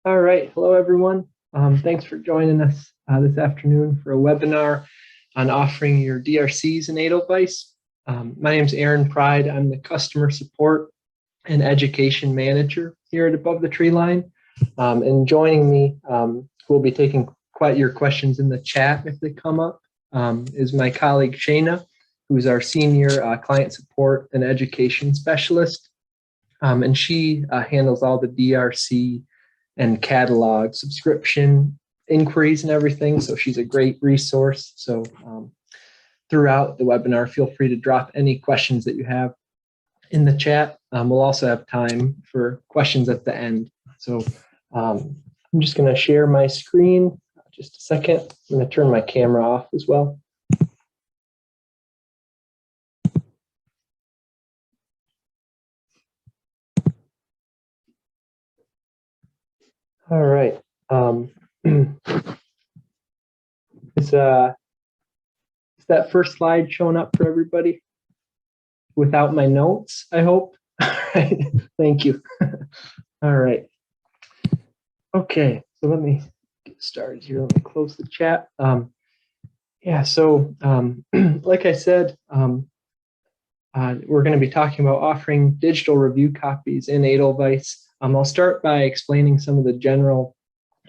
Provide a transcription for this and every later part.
All right. Hello, everyone. Thanks for joining us this afternoon for a webinar on offering your DRCs in Edelweiss. My name is Aaron Pride. I'm the Customer Support and Education Manager here at Above the Tree Line. And joining me, who will be taking quite your questions in the chat if they come up, is my colleague Shayna, who's our Senior Client Support and Education Specialist. And she handles all the DRC and catalog subscription inquiries and everything. So she's a great resource. So throughout the webinar, feel free to drop any questions that you have in the chat. We'll also have time for questions at the end. So I'm just going to share my screen. Just a second. I'm going to turn my camera off as well. All right. Is that first slide showing up for everybody? Without my notes, I hope. All right. Thank you. All right. Okay, so let me get started here. Let me close the chat. Like I said, we're going to be talking about offering digital review copies in Edelweiss. I'll start by explaining some of the general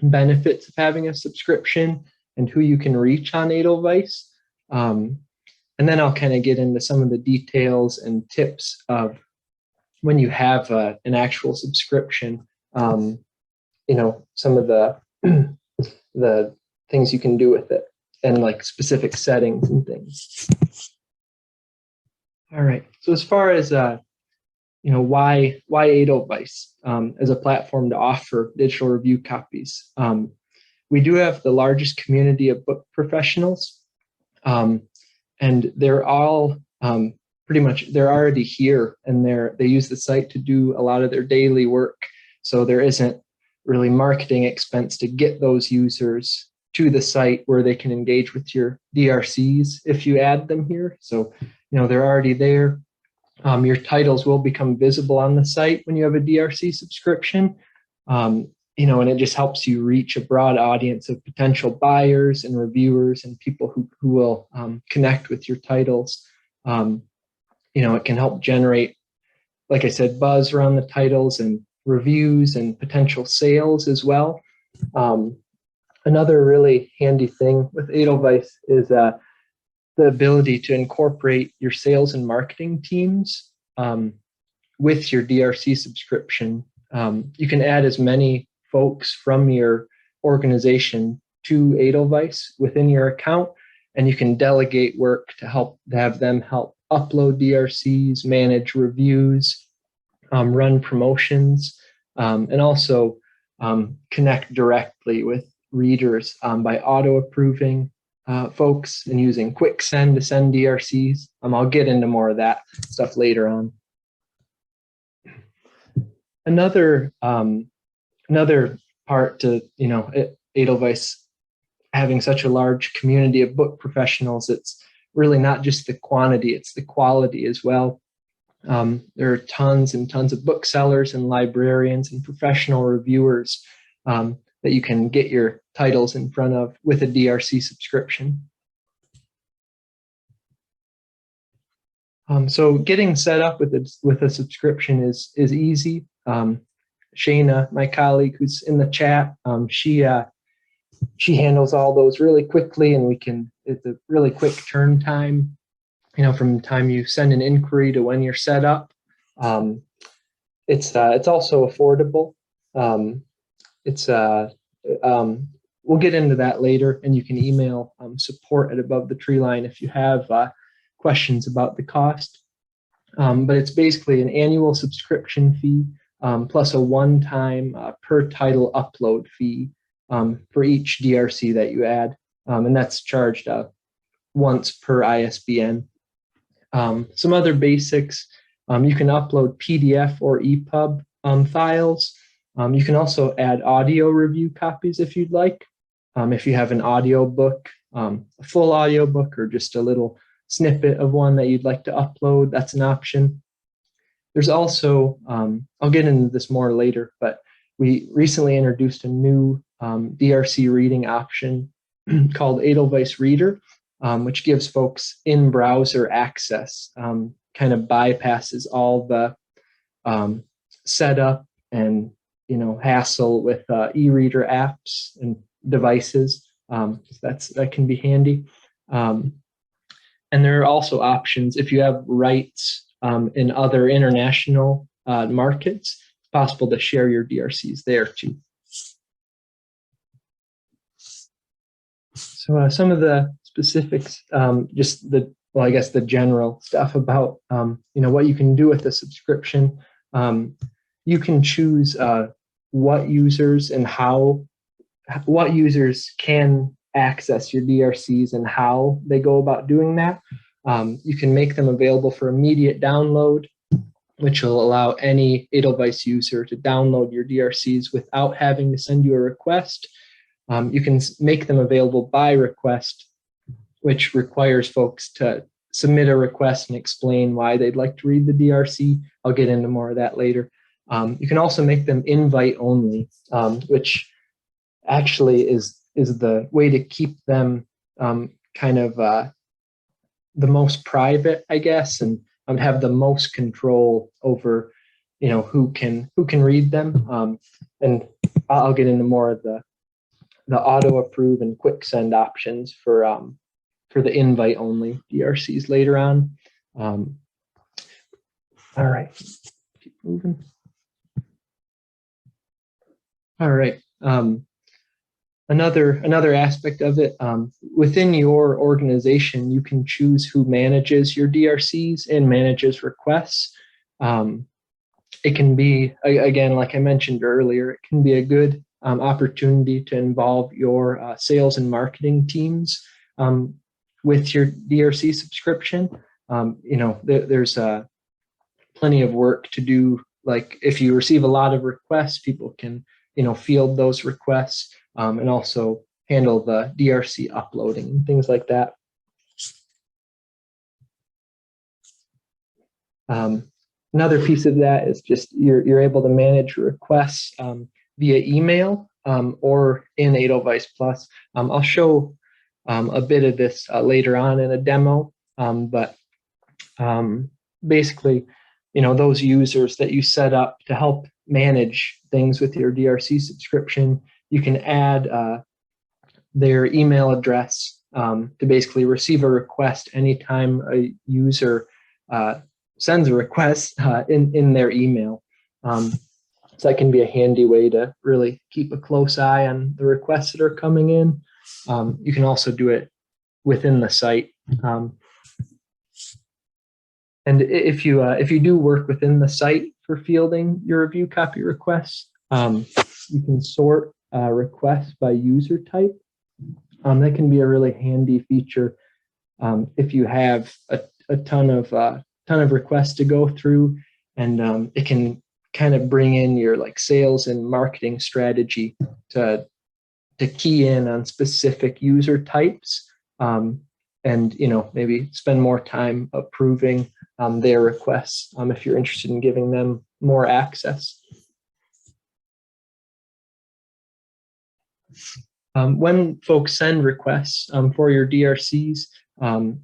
benefits of having a subscription and who you can reach on Edelweiss. And then I'll kind of get into some of the details and tips of when you have an actual subscription, some of the the things you can do with it and like specific settings and things. All right. So as far as why Edelweiss as a platform to offer digital review copies, we do have the largest community of book professionals, and they're all they're already here, and they use the site to do a lot of their daily work. So there isn't really marketing expense to get those users to the site where they can engage with your DRCs if you add them here. So they're already there. Your titles will become visible on the site when you have a DRC subscription. And it just helps you reach a broad audience of potential buyers and reviewers and people who will connect with your titles. It can help generate, like I said, buzz around the titles and reviews and potential sales as well. Another really handy thing with Edelweiss is the ability to incorporate your sales and marketing teams with your DRC subscription. You can add as many folks from your organization to Edelweiss within your account, and you can delegate work to have them help upload DRCs, manage reviews, run promotions, and also connect directly with readers by auto-approving folks and using quick send to send DRCs. I'll get into more of that stuff later on. Another part to Edelweiss having such a large community of book professionals, it's really not just the quantity, it's the quality as well. There are tons and tons of booksellers and librarians and professional reviewers that you can get your titles in front of with a DRC subscription. So getting set up with a subscription is easy. Shayna, my colleague who's in the chat, she handles all those really quickly, and it's a really quick turn time, from the time you send an inquiry to when you're set up. It's also affordable. We'll get into that later, and you can email support at Above the Tree Line if you have questions about the cost. But it's basically an annual subscription fee plus a one-time per title upload fee for each DRC that you add, and that's charged once per ISBN. Some other basics: you can upload PDF or EPUB files. You can also add audio review copies if you'd like. If you have an audio book, a full audio book, or just a little snippet of one that you'd like to upload, that's an option. There's also, I'll get into this more later, but we recently introduced a new DRC reading option called Edelweiss Reader, which gives folks in-browser access, kind of bypasses all the setup and hassle with e-reader apps and devices. That can be handy. And there are also options if you have rights in other international markets. It's possible to share your DRCs there too. So some of the specifics, just I guess the general stuff about what you can do with the subscription. You can choose what users and what users can access your DRCs and how they go about doing that. You can make them available for immediate download, which will allow any Edelweiss user to download your DRCs without having to send you a request. You can make them available by request, which requires folks to submit a request and explain why they'd like to read the DRC. I'll get into more of that later. You can also make them invite only, which actually is the way to keep them kind of the most private, I guess, and have the most control over who can read them. And I'll get into more of the auto approve and quick send options for the invite only DRCs later on. All right, keep moving. All right. Another aspect of it, within your organization, you can choose who manages your DRCs and manages requests. It can be, again, like I mentioned earlier, it can be a good opportunity to involve your sales and marketing teams with your DRC subscription. There's plenty of work to do. Like if you receive a lot of requests, people can field those requests. And also handle the DRC uploading and things like that. Another piece of that is just you're able to manage requests via email or in Edelweiss Plus. I'll show a bit of this later on in a demo, but basically, those users that you set up to help manage things with your DRC subscription, you can add their email address to basically receive a request anytime a user sends a request in their email. So that can be a handy way to really keep a close eye on the requests that are coming in. You can also do it within the site. And if you do work within the site for fielding your review copy requests, you can sort requests by user type. That can be a really handy feature if you have a ton of requests to go through, and it can kind of bring in your sales and marketing strategy to key in on specific user types, and maybe spend more time approving their requests if you're interested in giving them more access. When folks send requests for your DRCs,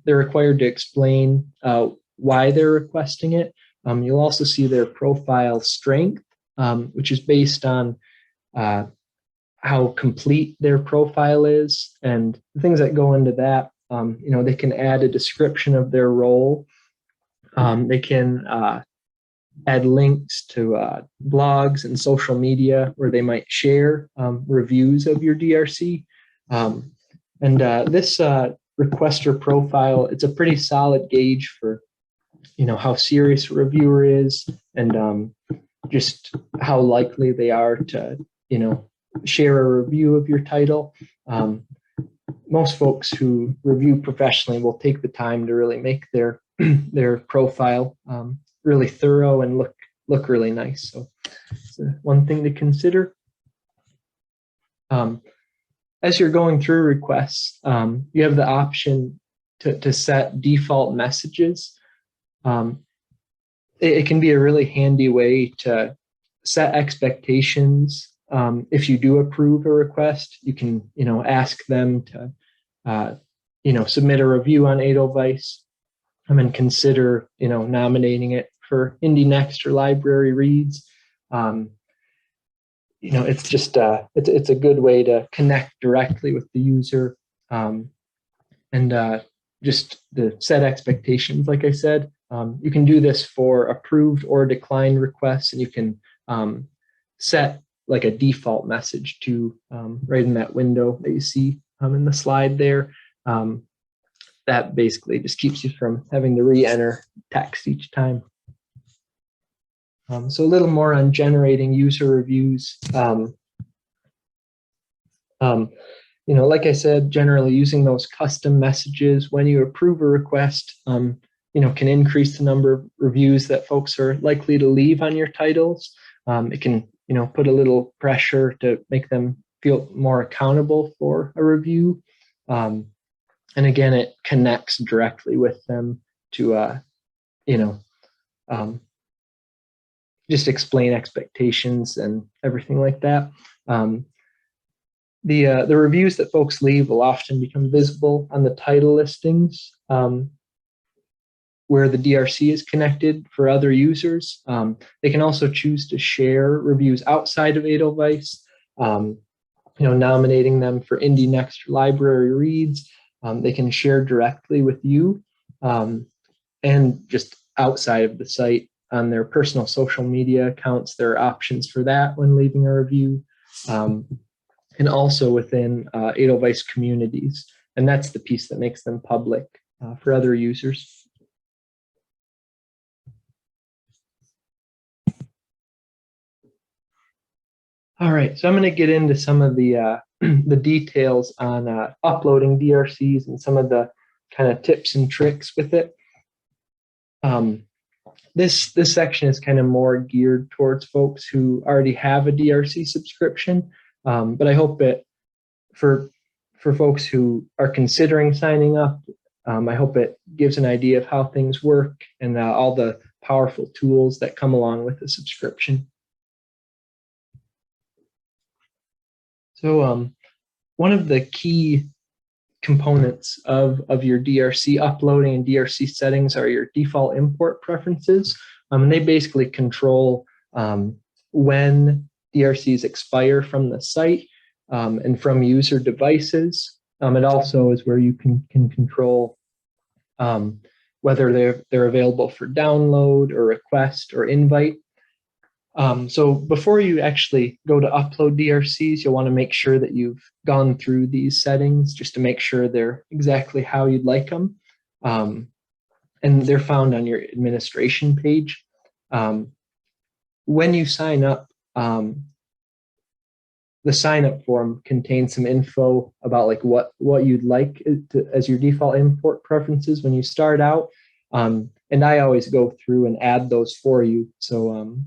they're required to explain why they're requesting it. You'll also see their profile strength, which is based on how complete their profile is, and the things that go into that. They can add a description of their role. They can add links to blogs and social media where they might share reviews of your DRC. This requester profile, it's a pretty solid gauge for how serious a reviewer is, and just how likely they are to share a review of your title. Most folks who review professionally will take the time to really make their profile really thorough and look really nice. So it's one thing to consider. As you're going through requests, you have the option to set default messages. It can be a really handy way to set expectations. If you do approve a request, you can, ask them to, submit a review on Edelweiss, and consider, nominating it for Indie Next or Library Reads. It's just it's a good way to connect directly with the user, and just the set expectations. Like I said, you can do this for approved or declined requests, and you can set like a default message to right in that window that you see in the slide there. That basically just keeps you from having to re-enter text each time. So a little more on generating user reviews. Like I said, generally using those custom messages when you approve a request, can increase the number of reviews that folks are likely to leave on your titles. It can, put a little pressure to make them feel more accountable for a review. And again, it connects directly with them to, just explain expectations and everything like that. The reviews that folks leave will often become visible on the title listings where the DRC is connected for other users. They can also choose to share reviews outside of Edelweiss, nominating them for Indie Next Library Reads. They can share directly with you and just outside of the site on their personal social media accounts. There are options for that when leaving a review. And also within Edelweiss communities. And that's the piece that makes them public for other users. All right, so I'm going to get into some of the the details on uploading DRCs and some of the kind of tips and tricks with it. This section is kind of more geared towards folks who already have a DRC subscription, but I hope it for folks who are considering signing up, I hope it gives an idea of how things work and all the powerful tools that come along with the subscription. So one of the key components of your DRC uploading and DRC settings are your default import preferences. And they basically control when DRCs expire from the site and from user devices. It also is where you can control whether they're available for download or request or invite. So before you actually go to upload DRCs, you'll want to make sure that you've gone through these settings just to make sure they're exactly how you'd like them. And they're found on your administration page. When you sign up, the sign up form contains some info about like what you'd like as your default import preferences when you start out. And I always go through and add those for you. So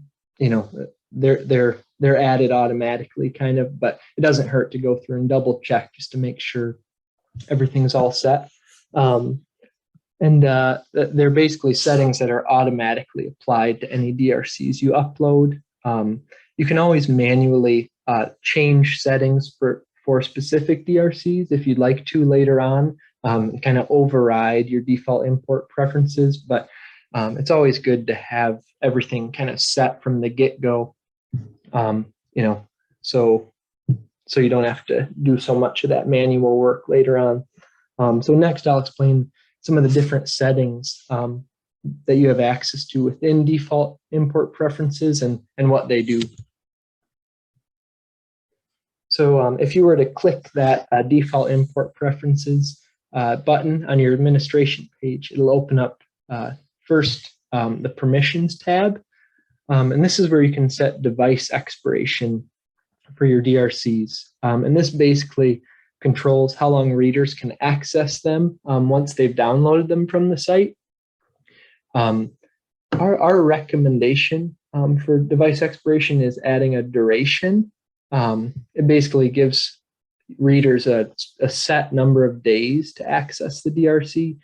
they're added automatically kind of, but it doesn't hurt to go through and double check just to make sure everything's all set. And they're basically settings that are automatically applied to any DRCs you upload. You can always manually change settings for specific DRCs if you'd like to later on, kind of override your default import preferences, but it's always good to have everything kind of set from the get-go, so you don't have to do so much of that manual work later on. So next I'll explain some of the different settings that you have access to within default import preferences and what they do. So if you were to click that default import preferences button on your administration page, it'll open up first the permissions tab. And this is where you can set device expiration for your DRCs. And this basically controls how long readers can access them once they've downloaded them from the site. Our recommendation for device expiration is adding a duration. It basically gives readers a set number of days to access the DRC.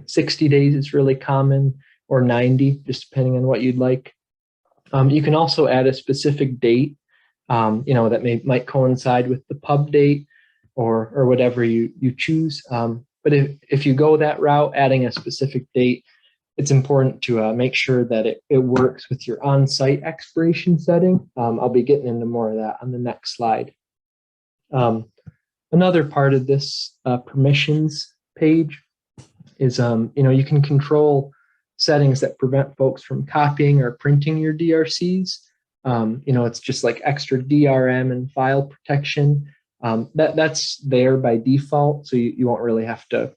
60 days is really common, or 90, just depending on what you'd like. You can also add a specific date, that might coincide with the pub date or whatever you choose. But if you go that route, adding a specific date, it's important to make sure that it works with your on-site expiration setting. I'll be getting into more of that on the next slide. Another part of this permissions page is, you can control settings that prevent folks from copying or printing your DRCs. It's just like extra DRM and file protection. That's there by default, so you won't really have to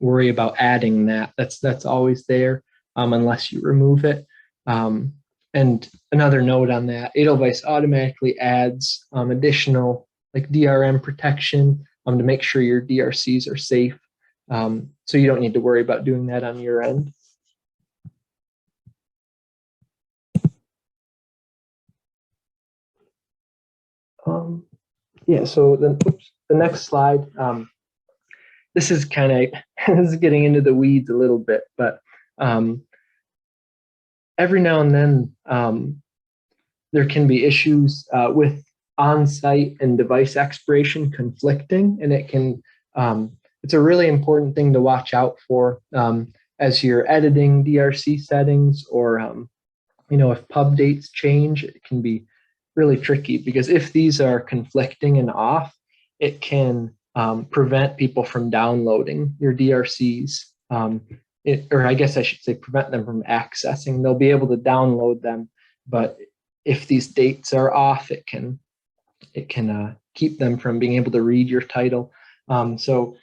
worry about adding that. That's always there, unless you remove it. And another note on that, Edelweiss automatically adds additional like DRM protection to make sure your DRCs are safe. So you don't need to worry about doing that on your end. So the next slide, this is this is getting into the weeds a little bit, but every now and then there can be issues with on-site and device expiration conflicting, and it's a really important thing to watch out for as you're editing DRC settings, or if pub dates change. It can be really tricky, because if these are conflicting and off, it can prevent people from downloading your DRCs, or I guess I should say prevent them from accessing. They'll be able to download them, but if these dates are off, it can keep them from being able to read your title. So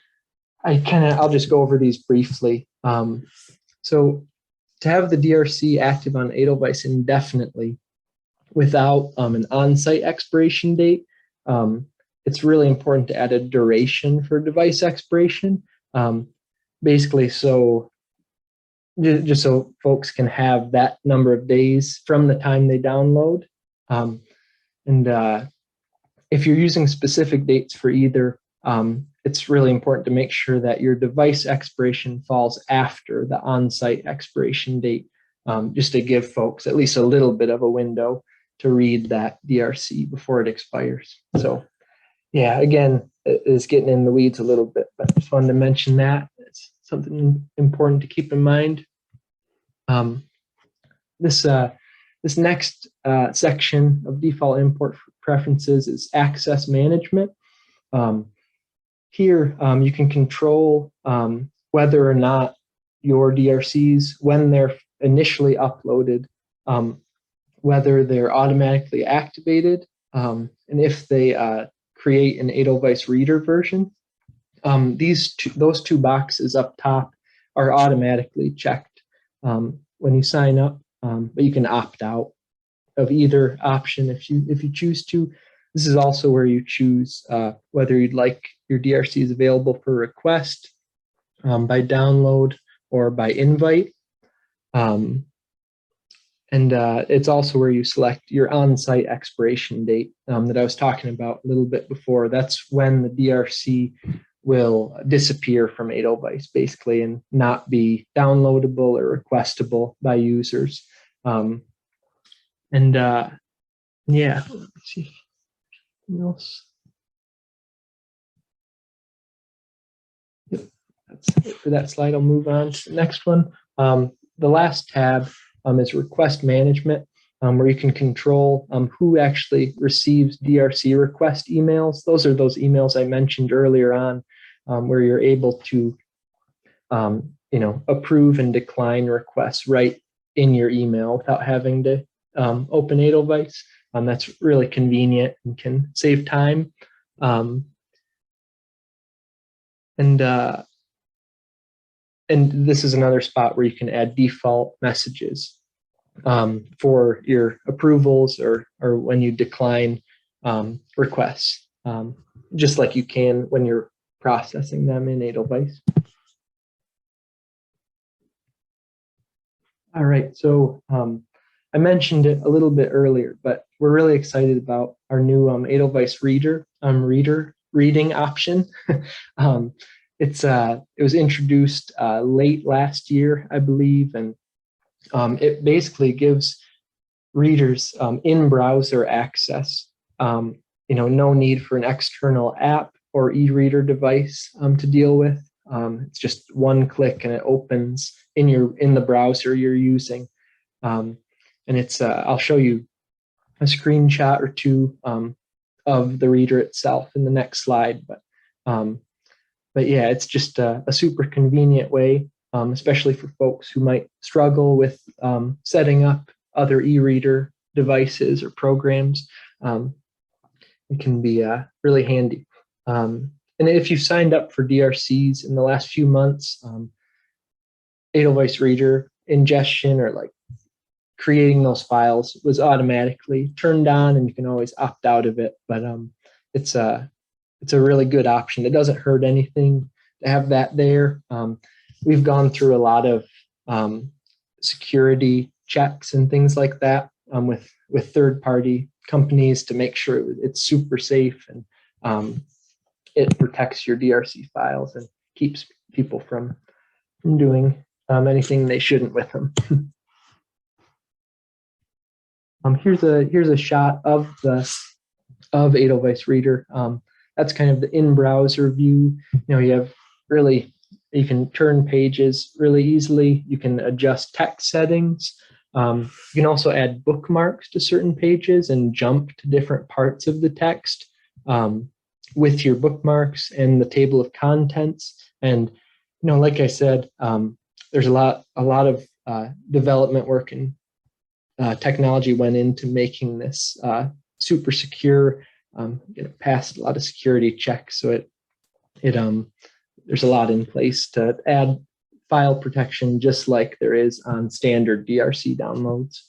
I'll just go over these briefly. So to have the DRC active on Edelweiss indefinitely without an on-site expiration date, it's really important to add a duration for device expiration. Basically, just so folks can have that number of days from the time they download. If you're using specific dates for either, it's really important to make sure that your device expiration falls after the on-site expiration date, just to give folks at least a little bit of a window to read that DRC before it expires. So yeah, again, it's getting in the weeds a little bit, but I just wanted to mention that. It's something important to keep in mind. This next section of default import preferences is access management. Here, you can control whether or not your DRCs, when they're initially uploaded, whether they're automatically activated, and if they create an Edelweiss reader version. Those two boxes up top are automatically checked when you sign up, but you can opt out of either option if you choose to. This is also where you choose whether you'd like your DRCs available for request, by download, or by invite. It's also where you select your on-site expiration date that I was talking about a little bit before. That's when the DRC will disappear from Edelweiss, basically, and not be downloadable or requestable by users. Yeah, let's see. Anything else? Yep, that's it for that slide. I'll move on to the next one. The last tab is request management, where you can control who actually receives DRC request emails. Those are those emails I mentioned earlier on, where you're able to approve and decline requests right in your email without having to open Edelweiss. That's really convenient and can save time. And this is another spot where you can add default messages for your approvals or when you decline requests, just like you can when you're processing them in Edelweiss. All right, so I mentioned it a little bit earlier, but we're really excited about our new Edelweiss reader reading option. It was introduced late last year, I believe, and it basically gives readers in browser access. No need for an external app or e-reader device to deal with. It's just one click and it opens in the browser you're using. And it's I'll show you a screenshot or two of the reader itself in the next slide. But yeah, it's just a super convenient way, especially for folks who might struggle with setting up other e-reader devices or programs. It can be really handy. And if you've signed up for DRCs in the last few months, Edelweiss reader ingestion or like creating those files was automatically turned on, and you can always opt out of it. But it's a really good option. It doesn't hurt anything to have that there. We've gone through a lot of security checks and things like that with third-party companies to make sure it's super safe and it protects your DRC files and keeps people from doing anything they shouldn't with them. Here's a shot of Edelweiss Reader. That's kind of the in-browser view. You can turn pages really easily. You can adjust text settings. You can also add bookmarks to certain pages and jump to different parts of the text with your bookmarks and the table of contents. And like I said, there's a lot of development work and technology went into making this super secure. Passed a lot of security checks, so there's a lot in place to add file protection, just like there is on standard DRC downloads.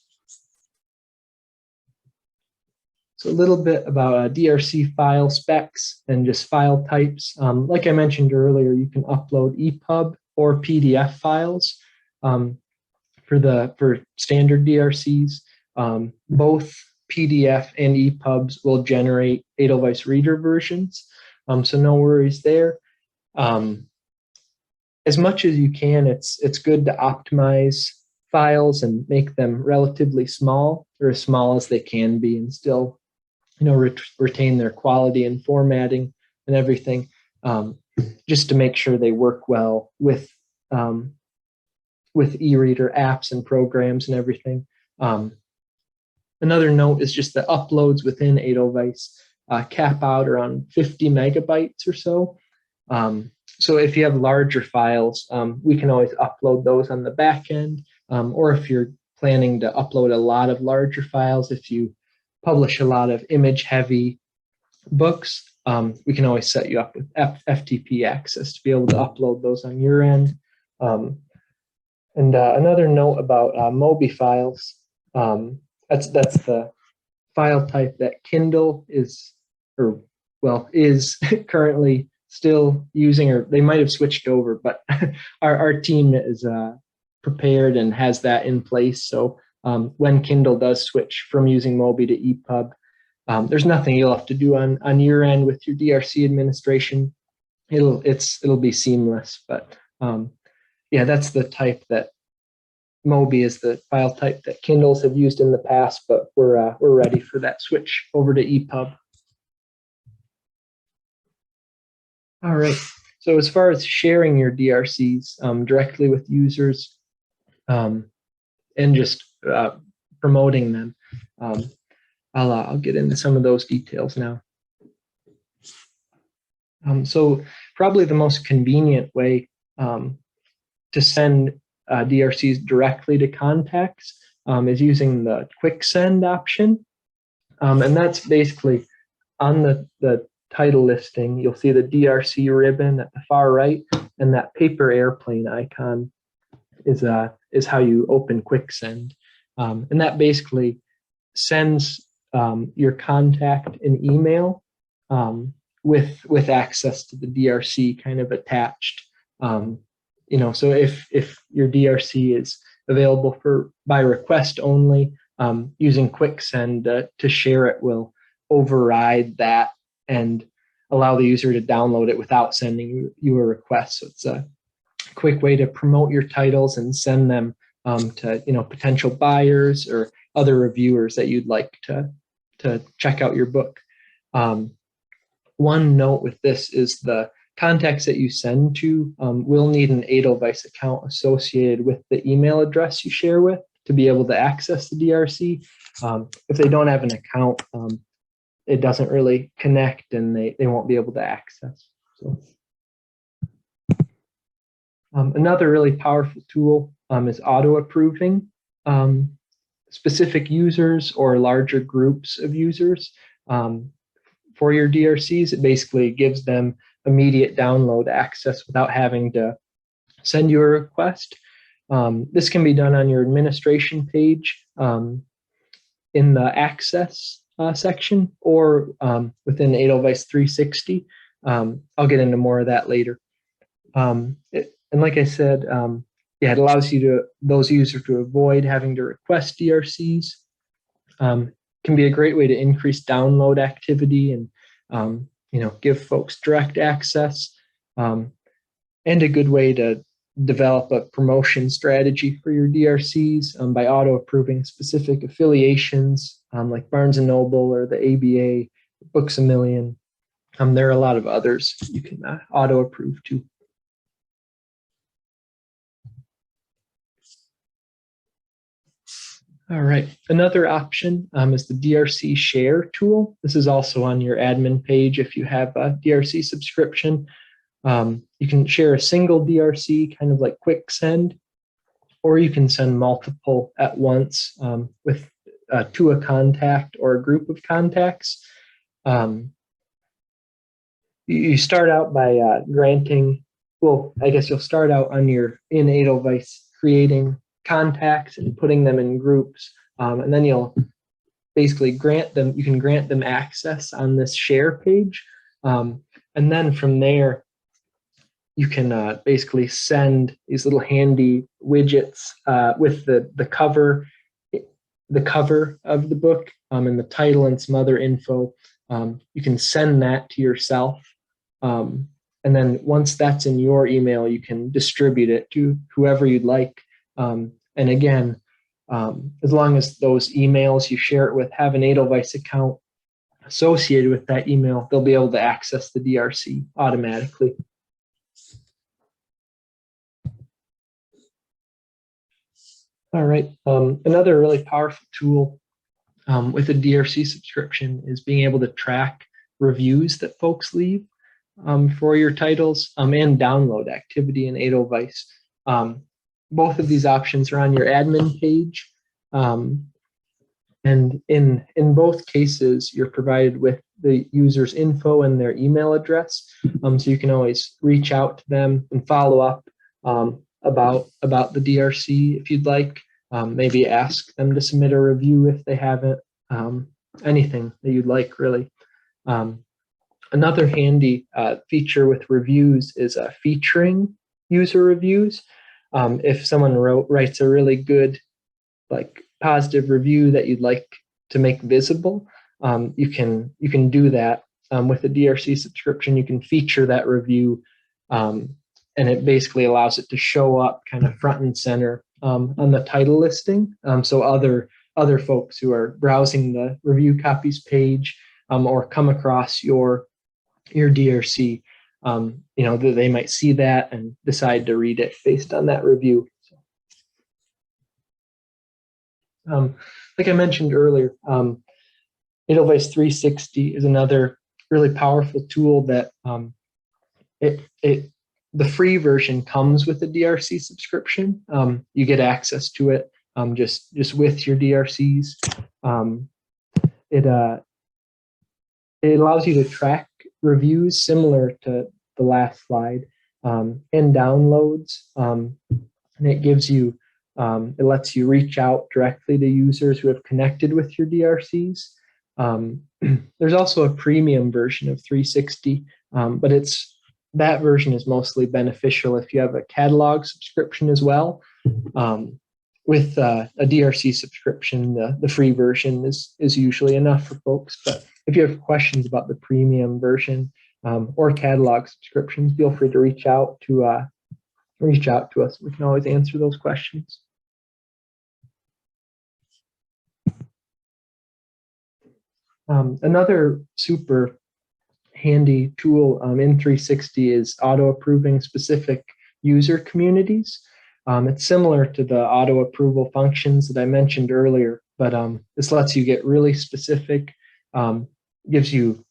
So a little bit about DRC file specs and just file types. Like I mentioned earlier, you can upload EPUB or PDF files for standard DRCs. Both PDF and EPUBs will generate Edelweiss Reader versions, so no worries there. As much as you can, it's good to optimize files and make them relatively small, or as small as they can be, and still retain their quality and formatting and everything, just to make sure they work well with e-reader apps and programs and everything. Another note is just the uploads within Edelweiss cap out around 50 megabytes or so. So if you have larger files, we can always upload those on the back end. Or if you're planning to upload a lot of larger files, if you publish a lot of image-heavy books, we can always set you up with FTP access to be able to upload those on your end. And another note about Mobi files, that's the file type that Kindle is currently still using, or they might have switched over, but our team is prepared and has that in place. So when Kindle does switch from using Mobi to EPUB, there's nothing you'll have to do on your end with your DRC administration. It'll be seamless. But yeah, that's the type that Mobi is the file type that Kindles have used in the past, but we're ready for that switch over to EPUB. All right. So as far as sharing your DRCs directly with users and just promoting them, I'll get into some of those details now. So probably the most convenient way to send DRCs directly to contacts is using the quick send option. And that's basically on the title listing. You'll see the DRC ribbon at the far right, and that paper airplane icon is how you open quick send. And that basically sends your contact an email with access to the DRC kind of attached. So if your DRC is available by request only, using quick send to share it will override that and allow the user to download it without sending you a request. So it's a quick way to promote your titles and send them to potential buyers or other reviewers that you'd like to check out your book. One note with this is the contacts that you send to will need an Edelweiss account associated with the email address you share with to be able to access the DRC. If they don't have an account, it doesn't really connect and they won't be able to access. So, another really powerful tool is auto approving specific users or larger groups of users for your DRCs. It basically gives them immediate download access without having to send you a request. This can be done on your administration page in the access section or within Edelweiss 360. I'll get into more of that later. And like I said, yeah, it allows those users to avoid having to request DRCs. Can be a great way to increase download activity and give folks direct access, and a good way to develop a promotion strategy for your DRCs by auto approving specific affiliations like Barnes and Noble or the ABA, Books A Million. There are a lot of others you can auto approve too. All right, another option is the DRC share tool. This is also on your admin page if you have a DRC subscription. You can share a single DRC, kind of like quick send, or you can send multiple at once to a contact or a group of contacts. You start out by granting, well, I guess you'll start out in Edelweiss creating contacts and putting them in groups, and then you'll basically you can grant them access on this share page, and then from there you can basically send these little handy widgets with the cover of the book and the title and some other info. You can send that to yourself, and then once that's in your email, you can distribute it to whoever you'd like. And again, as long as those emails you share it with have an Edelweiss account associated with that email, they'll be able to access the DRC automatically. All right, another really powerful tool with a DRC subscription is being able to track reviews that folks leave for your titles and download activity in Edelweiss. Both of these options are on your admin page. And in both cases, you're provided with the user's info and their email address. So you can always reach out to them and follow up about the DRC if you'd like. Maybe ask them to submit a review if they haven't. Anything that you'd like, really. Another handy feature with reviews is featuring user reviews. If someone writes a really good, positive review that you'd like to make visible, you can do that with a DRC subscription. You can feature that review, and it basically allows it to show up kind of front and center on the title listing. So other folks who are browsing the review copies page or come across your DRC, they might see that and decide to read it based on that review. Like I mentioned earlier, Edelweiss 360 is another really powerful tool that the free version comes with a DRC subscription. You get access to it just with your DRCs. It allows you to track reviews similar to the last slide and downloads, and it gives you it lets you reach out directly to users who have connected with your DRCs. There's also a premium version of 360, but that version is mostly beneficial if you have a catalog subscription as well. With a DRC subscription, the free version is usually enough for folks. But if you have questions about the premium version or catalog subscriptions, feel free to reach out to us. We can always answer those questions. Another super handy tool in 360 is auto approving specific user communities. It's similar to the auto approval functions that I mentioned earlier, but this lets you get really specific, gives you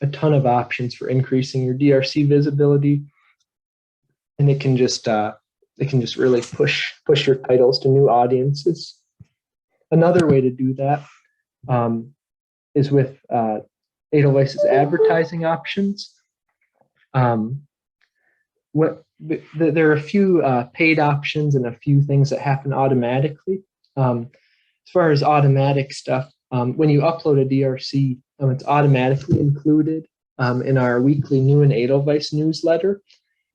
a ton of options for increasing your DRC visibility, and it can just really push your titles to new audiences. Another way to do that is with Edelweiss's advertising options. There are a few paid options and a few things that happen automatically. As far as automatic stuff, when you upload a DRC, it's automatically included in our weekly New and Edelweiss newsletter.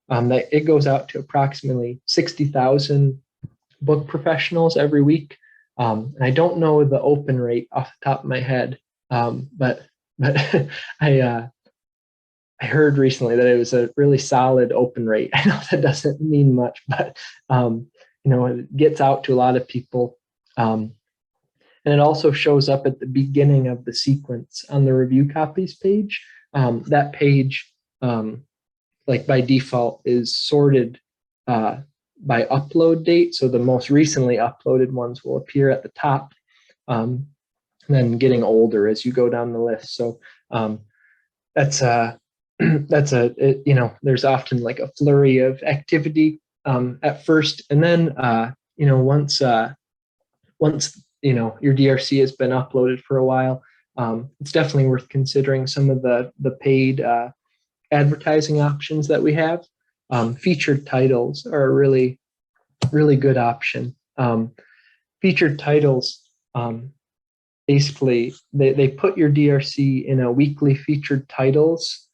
That it goes out to approximately 60,000 book professionals every week. And I don't know the open rate off the top of my head, but I heard recently that it was a really solid open rate. I know that doesn't mean much, but it gets out to a lot of people. And it also shows up at the beginning of the sequence on the review copies page. That page, like by default, is sorted by upload date. So the most recently uploaded ones will appear at the top, and then getting older as you go down the list. So there's often like a flurry of activity at first, and then once your DRC has been uploaded for a while, it's definitely worth considering some of the paid advertising options that we have. Featured titles are a really, really good option. Featured titles, basically, they put your DRC in a weekly featured titles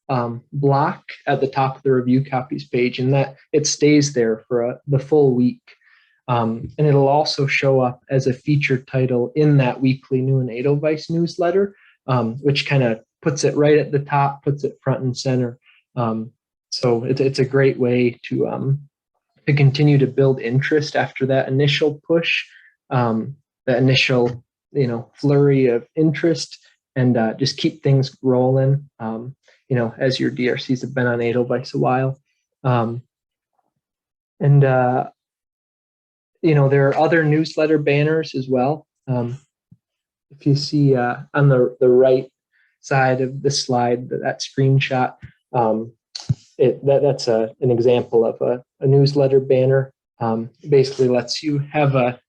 block at the top of the review copies page, and that it stays there for the full week. And it'll also show up as a featured title in that weekly New and Edelweiss newsletter, which kind of puts it right at the top, puts it front and center. So it's a great way to continue to build interest after that initial push, that initial flurry of interest, and just keep things rolling. As your DRCs have been on Edelweiss a while, there are other newsletter banners as well. If you see on the right side of the slide, that screenshot, that's an example of a newsletter banner. Basically lets you have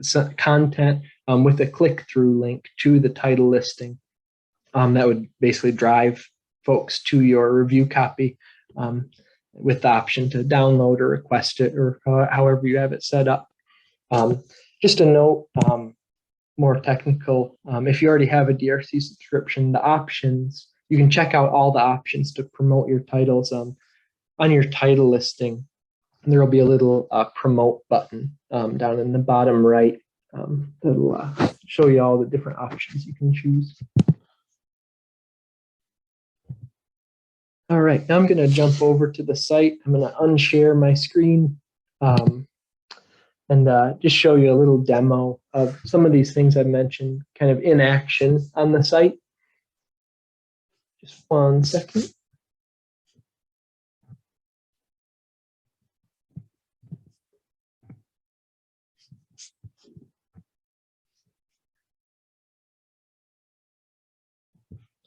some content with a click-through link to the title listing. That would basically drive folks to your review copy with the option to download or request it, or however you have it set up. Just a note, more technical, if you already have a DRC subscription, the options, you can check out all the options to promote your titles on your title listing. And there will be a little promote button down in the bottom right that'll show you all the different options you can choose. All right, now I'm going to jump over to the site. I'm going to unshare my screen and just show you a little demo of some of these things I mentioned kind of in action on the site. Just 1 second.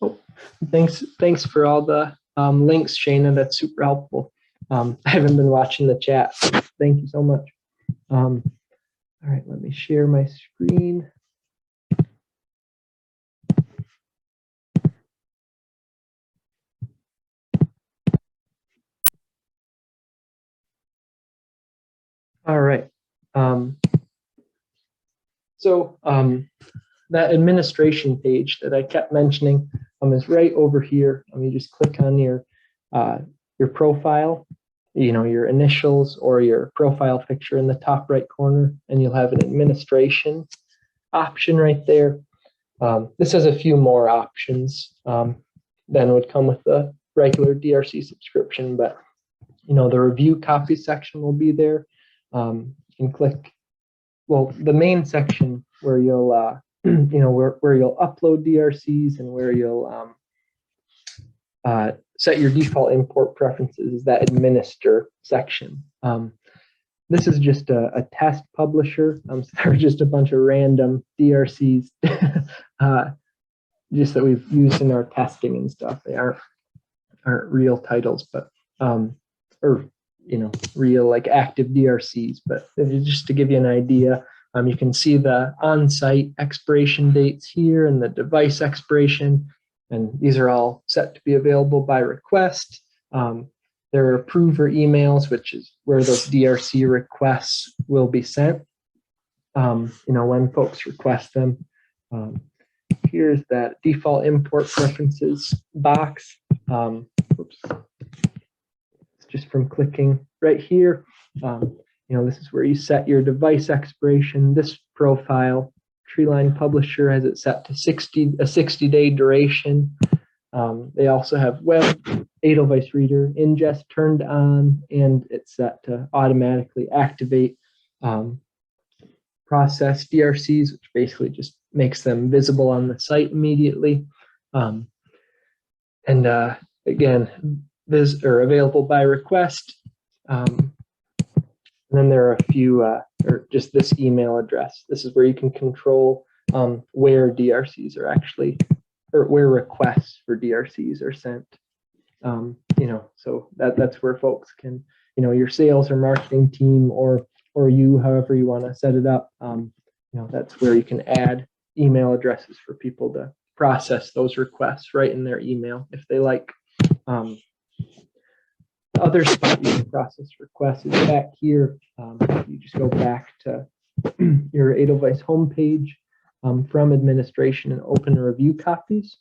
Oh, thanks for all the links, Shayna. That's super helpful. I haven't been watching the chat. So thank you so much. All right, let me share my screen. All right. That administration page that I kept mentioning is right over here. You just click on your profile, your initials or your profile picture in the top right corner, and you'll have an administration option right there. This has a few more options than would come with the regular DRC subscription, but the review copy section will be there. You can click, well, the main section where you'll where you'll upload DRCs and where you'll set your default import preferences is that administer section. This is just a test publisher. So they're just a bunch of random DRCs just that we've used in our testing and stuff. They aren't real titles, but or real like active DRCs. But just to give you an idea, you can see the on-site expiration dates here and the device expiration, and these are all set to be available by request. There are approver emails, which is where those DRC requests will be sent. When folks request them. Here's that default import preferences box. Oops. Just from clicking right here. This is where you set your device expiration. This profile, Treeline Publisher, has it set to a 60-day duration. They also have web Edelweiss Reader ingest turned on, and it's set to automatically activate process DRCs, which basically just makes them visible on the site immediately. Again, these are available by request. And then there are a few, or just this email address. This is where you can control where DRCs are actually, or where requests for DRCs are sent. So that's where folks can, your sales or marketing team or you, however you want to set it up. That's where you can add email addresses for people to process those requests right in their email if they like. The other spot you can process requests is back here. You just go back to your Edelweiss homepage from administration and open review copies.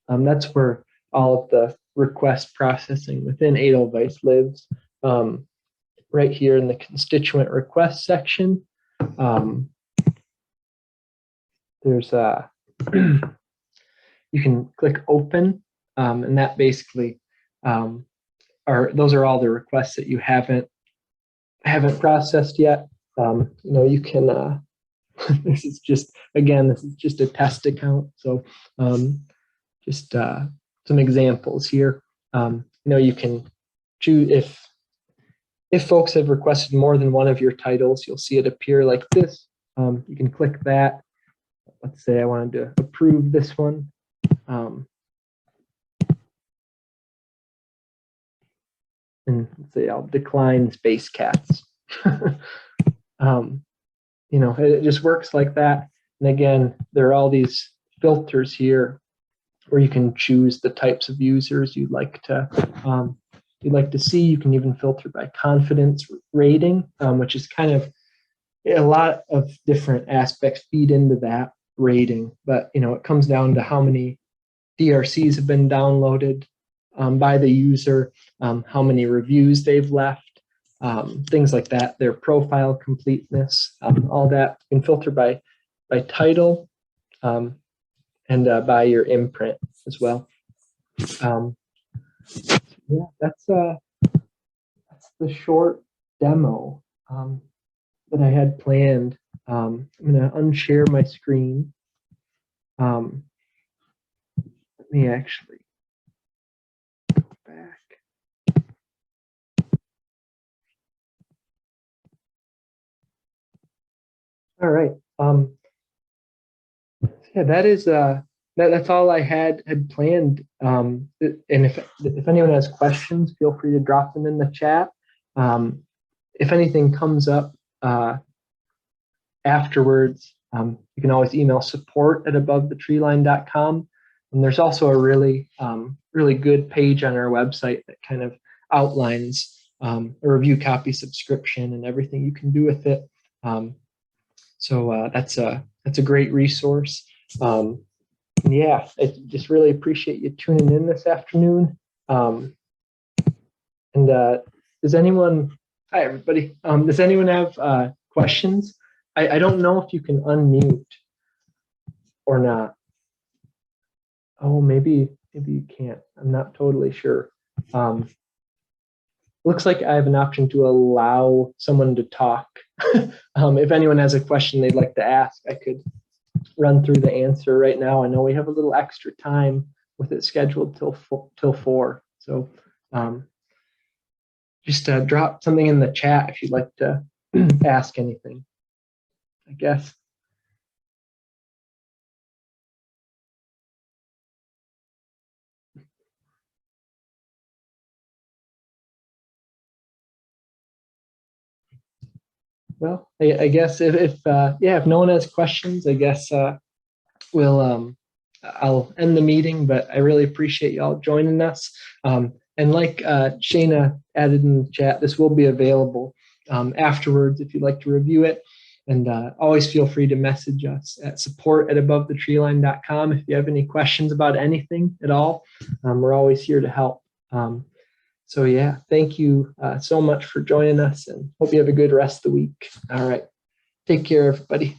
That's where all of the request processing within Edelweiss lives. Right here in the constituent request section, there's you can click open, and that basically those are all the requests that you haven't processed yet. You can this is just a test account, so just some examples here. You can choose if folks have requested more than one of your titles, you'll see it appear like this. You can click that. Let's say I wanted to approve this one. And let's say I'll decline Space Cats. It just works like that. And again, there are all these filters here where you can choose the types of users you'd like to see. You can even filter by confidence rating, which is kind of a lot of different aspects feed into that rating. But it comes down to how many DRCs have been downloaded by the user, how many reviews they've left, things like that, their profile completeness, all that. You can filter by title and by your imprint as well. Yeah, that's the short demo that I had planned. I'm going to unshare my screen. Let me actually go back. All right. Yeah, that is that's all I had planned. And if anyone has questions, feel free to drop them in the chat. If anything comes up afterwards, you can always email support@abovethetreeline.com. And there's also a really good page on our website that kind of outlines a review copy subscription and everything you can do with it. So that's a great resource. Yeah, I just really appreciate you tuning in this afternoon. Does anyone? Hi, everybody. Does anyone have questions? I don't know if you can unmute or not. Oh, maybe you can't. I'm not totally sure. Looks like I have an option to allow someone to talk. If anyone has a question they'd like to ask, I could run through the answer right now. I know we have a little extra time with it scheduled till 4. So just drop something in the chat if you'd like to ask anything, I guess. Well, I guess if no one has questions, I guess I'll end the meeting. But I really appreciate y'all joining us. And like Shayna added in the chat, this will be available afterwards if you'd like to review it. And always feel free to message us at support@abovethetreeline.com if you have any questions about anything at all. We're always here to help. So yeah, thank you so much for joining us, and hope you have a good rest of the week. All right. Take care, everybody.